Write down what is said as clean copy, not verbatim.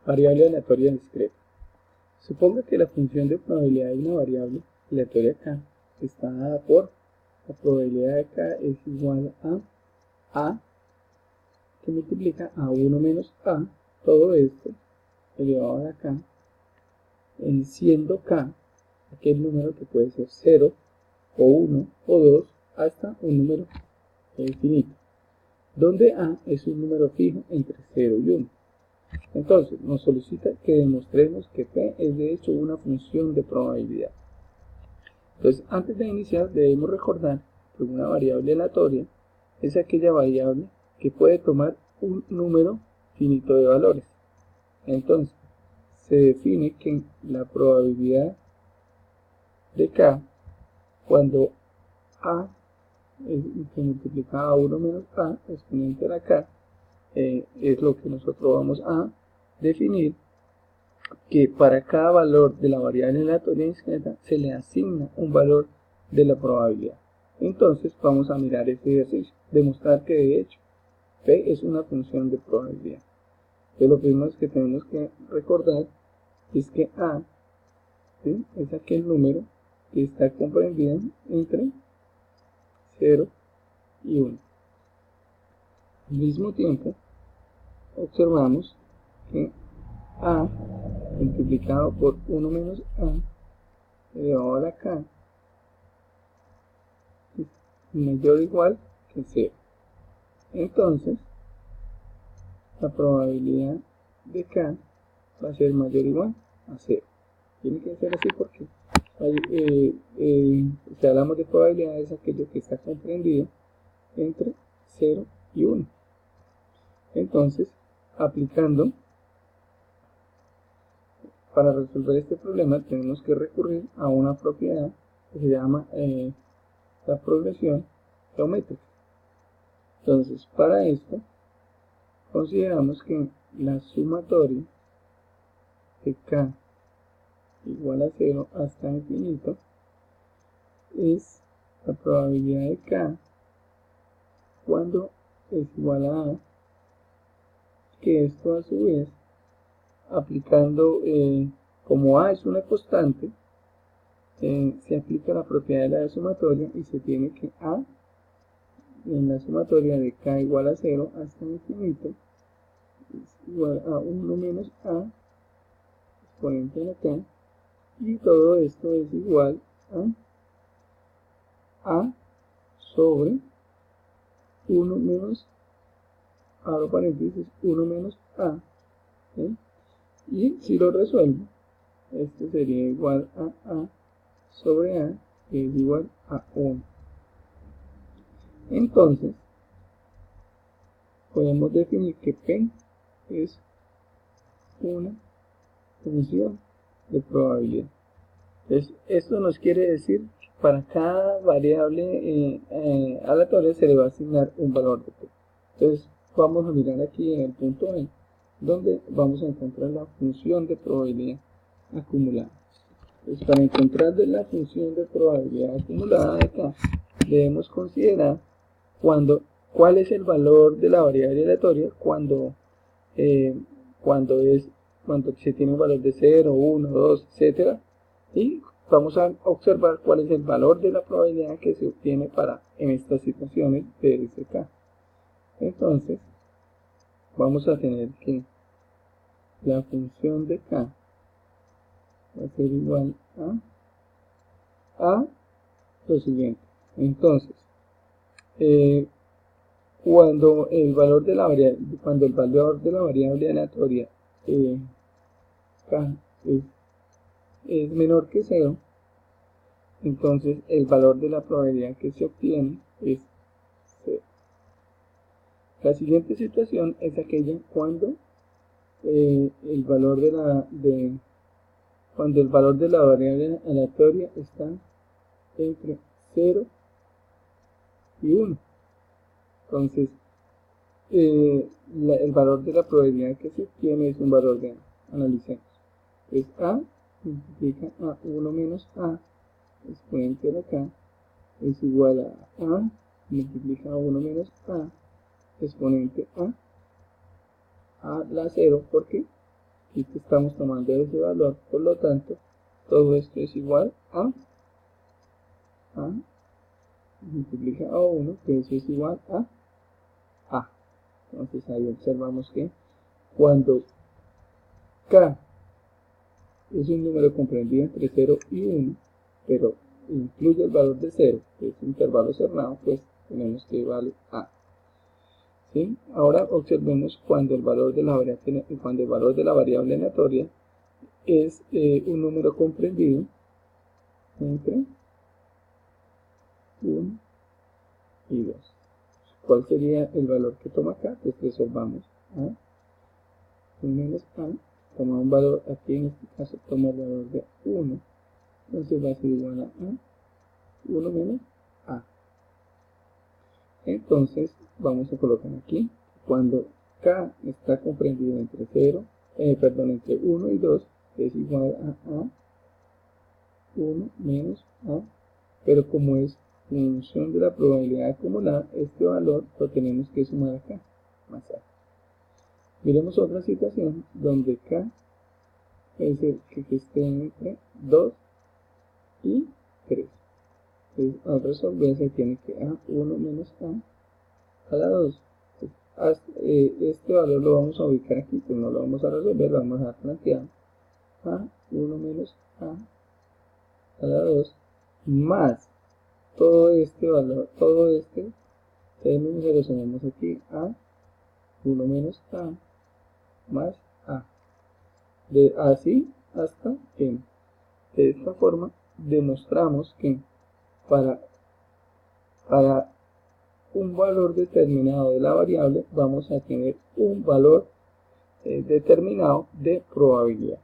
Variable aleatoria discreta. Suponga que la función de probabilidad de una variable aleatoria k está dada por la probabilidad de k es igual a que multiplica a 1 menos a, todo esto elevado a la k, siendo k aquel número que puede ser 0 o 1 o 2 hasta un número infinito, donde a es un número fijo entre 0 y 1. Entonces, nos solicita que demostremos que p es de hecho una función de probabilidad. Entonces, antes de iniciar, debemos recordar que una variable aleatoria es aquella variable que puede tomar un número finito de valores. Entonces, se define que la probabilidad de k, cuando a se multiplica a 1 menos a exponente a la k, es lo que nosotros vamos a definir, que para cada valor de la variable aleatoria discreta se le asigna un valor de la probabilidad. Entonces vamos a mirar este ejercicio, demostrar que de hecho p es una función de probabilidad. Entonces lo primero que tenemos que recordar es que a, ¿sí?, es aquel número que está comprendido entre 0 y 1. Al mismo tiempo, observamos que a multiplicado por 1 menos a elevado a la k es mayor o igual que 0. Entonces, la probabilidad de k va a ser mayor o igual a 0. Tiene que ser así porque si hablamos de probabilidad es aquello que está comprendido entre 0 y 1. Entonces, aplicando, para resolver este problema tenemos que recurrir a una propiedad que se llama la progresión geométrica. Entonces, para esto, consideramos que la sumatoria de k igual a 0 hasta infinito es la probabilidad de k cuando es igual a a, que esto a su vez, aplicando, como a es una constante, se aplica la propiedad de la sumatoria y se tiene que a en la sumatoria de k igual a 0 hasta infinito es igual a 1 menos a exponente de la k, y todo esto es igual a sobre 1 menos, abro paréntesis, 1 menos a, ¿sí? Y si lo resuelvo, esto sería igual a sobre a, que es igual a 1. Entonces, podemos definir que p es una función de probabilidad. Entonces, esto nos quiere decir que para cada variable aleatoria se le va a asignar un valor de p. Entonces, vamos a mirar aquí en el punto E, donde vamos a encontrar la función de probabilidad acumulada. Entonces, para encontrar la función de probabilidad acumulada de k, debemos considerar cuál es el valor de la variable aleatoria cuando se tiene un valor de 0, 1, 2, etc. Y vamos a observar cuál es el valor de la probabilidad que se obtiene en estas situaciones de k. Entonces, vamos a tener que la función de k va a ser igual a lo siguiente. Entonces, cuando el valor de la variable aleatoria k es menor que 0, entonces el valor de la probabilidad que se obtiene es 0. La siguiente situación es aquella cuando el valor de la variable aleatoria está entre 0 y 1. Entonces, el valor de la probabilidad que se obtiene es un valor de a. Analicemos. Entonces, a multiplica a 1 menos a exponente de la k es igual a multiplica a 1 menos a exponente a la 0, porque y que estamos tomando ese valor, por lo tanto todo esto es igual a multiplica a 1, que eso es igual a A. Entonces ahí observamos que cuando K es un número comprendido entre 0 y 1, pero incluye el valor de 0, que es un intervalo cerrado, pues tenemos que vale A. ¿Sí? Ahora observemos cuando el valor de la variable aleatoria es un número comprendido entre 1 y 2. ¿Cuál sería el valor que toma acá? Pues resolvamos A menos A, toma un valor, aquí en este caso toma el valor de 1, entonces va a ser igual a 1 menos A. Entonces vamos a colocar aquí, cuando K está comprendido entre entre 1 y 2, es igual a 1 menos A, pero como es función de la probabilidad acumulada, este valor lo tenemos que sumar acá, más A. Miremos otra situación donde K puede ser que esté entre 2 y 3. Entonces, al resolver se tiene que A1 menos A la 2. Este valor lo vamos a ubicar aquí, pues no lo vamos a resolver, lo vamos a dejar planteado. A1 menos A la 2 más todo este valor, todo este término se lo sumamos aquí A1 menos A más A. Así hasta M. De esta forma demostramos que para un valor determinado de la variable vamos a tener un valor determinado de probabilidad.